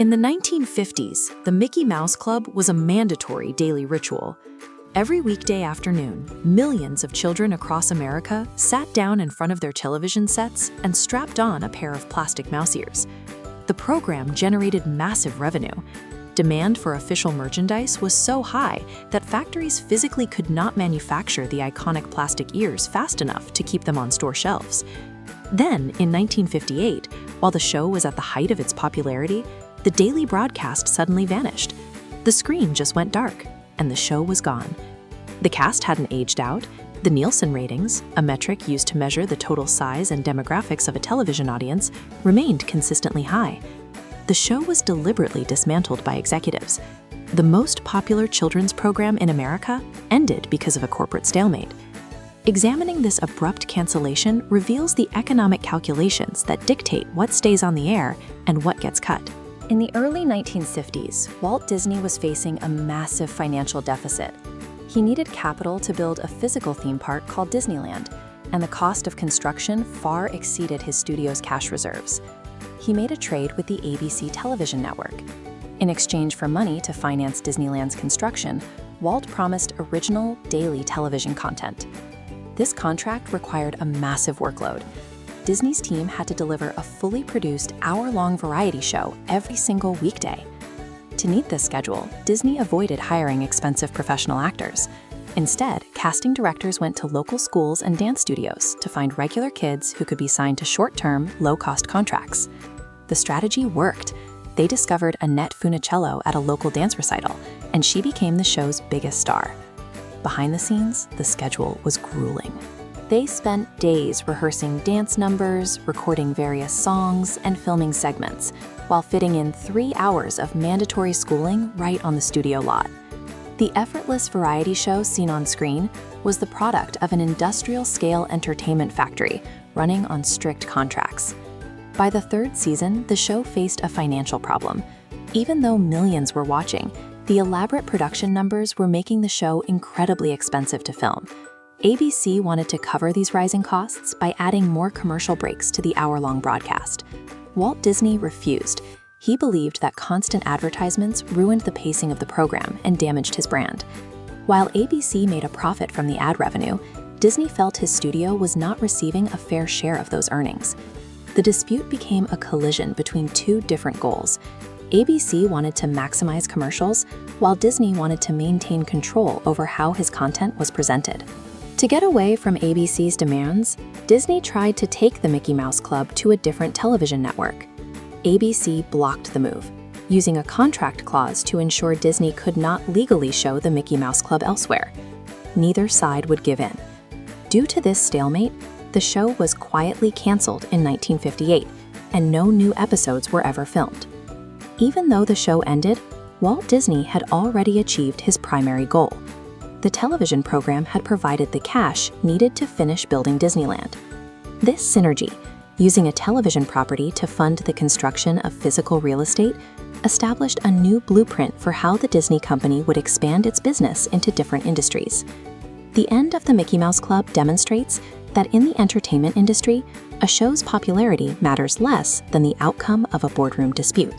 In the 1950s, the Mickey Mouse Club was a mandatory daily ritual. Every weekday afternoon, millions of children across America sat down in front of their television sets and strapped on a pair of plastic mouse ears. The program generated massive revenue. Demand for official merchandise was so high that factories physically could not manufacture the iconic plastic ears fast enough to keep them on store shelves. Then, in 1958, while the show was at the height of its popularity, the daily broadcast suddenly vanished. The screen just went dark, and the show was gone. The cast hadn't aged out. The Nielsen ratings, a metric used to measure the total size and demographics of a television audience, remained consistently high. The show was deliberately dismantled by executives. The most popular children's program in America ended because of a corporate stalemate. Examining this abrupt cancellation reveals the economic calculations that dictate what stays on the air and what gets cut. In the early 1950s, Walt Disney was facing a massive financial deficit. He needed capital to build a physical theme park called Disneyland, and the cost of construction far exceeded his studio's cash reserves. He made a trade with the ABC television network. In exchange for money to finance Disneyland's construction, Walt promised original, daily television content. This contract required a massive workload. Disney's team had to deliver a fully produced, hour-long variety show every single weekday. To meet this schedule, Disney avoided hiring expensive professional actors. Instead, casting directors went to local schools and dance studios to find regular kids who could be signed to short-term, low-cost contracts. The strategy worked. They discovered Annette Funicello at a local dance recital, and she became the show's biggest star. Behind the scenes, the schedule was grueling. They spent days rehearsing dance numbers, recording various songs, and filming segments, while fitting in 3 hours of mandatory schooling right on the studio lot. The effortless variety show seen on screen was the product of an industrial-scale entertainment factory running on strict contracts. By the third season, the show faced a financial problem. Even though millions were watching, the elaborate production numbers were making the show incredibly expensive to film. ABC wanted to cover these rising costs by adding more commercial breaks to the hour-long broadcast. Walt Disney refused. He believed that constant advertisements ruined the pacing of the program and damaged his brand. While ABC made a profit from the ad revenue, Disney felt his studio was not receiving a fair share of those earnings. The dispute became a collision between two different goals. ABC wanted to maximize commercials, while Disney wanted to maintain control over how his content was presented. To get away from ABC's demands, Disney tried to take the Mickey Mouse Club to a different television network. ABC blocked the move, using a contract clause to ensure Disney could not legally show the Mickey Mouse Club elsewhere. Neither side would give in. Due to this stalemate, the show was quietly canceled in 1958, and no new episodes were ever filmed. Even though the show ended, Walt Disney had already achieved his primary goal. The television program had provided the cash needed to finish building Disneyland. This synergy, using a television property to fund the construction of physical real estate, established a new blueprint for how the Disney company would expand its business into different industries. The end of the Mickey Mouse Club demonstrates that in the entertainment industry, a show's popularity matters less than the outcome of a boardroom dispute.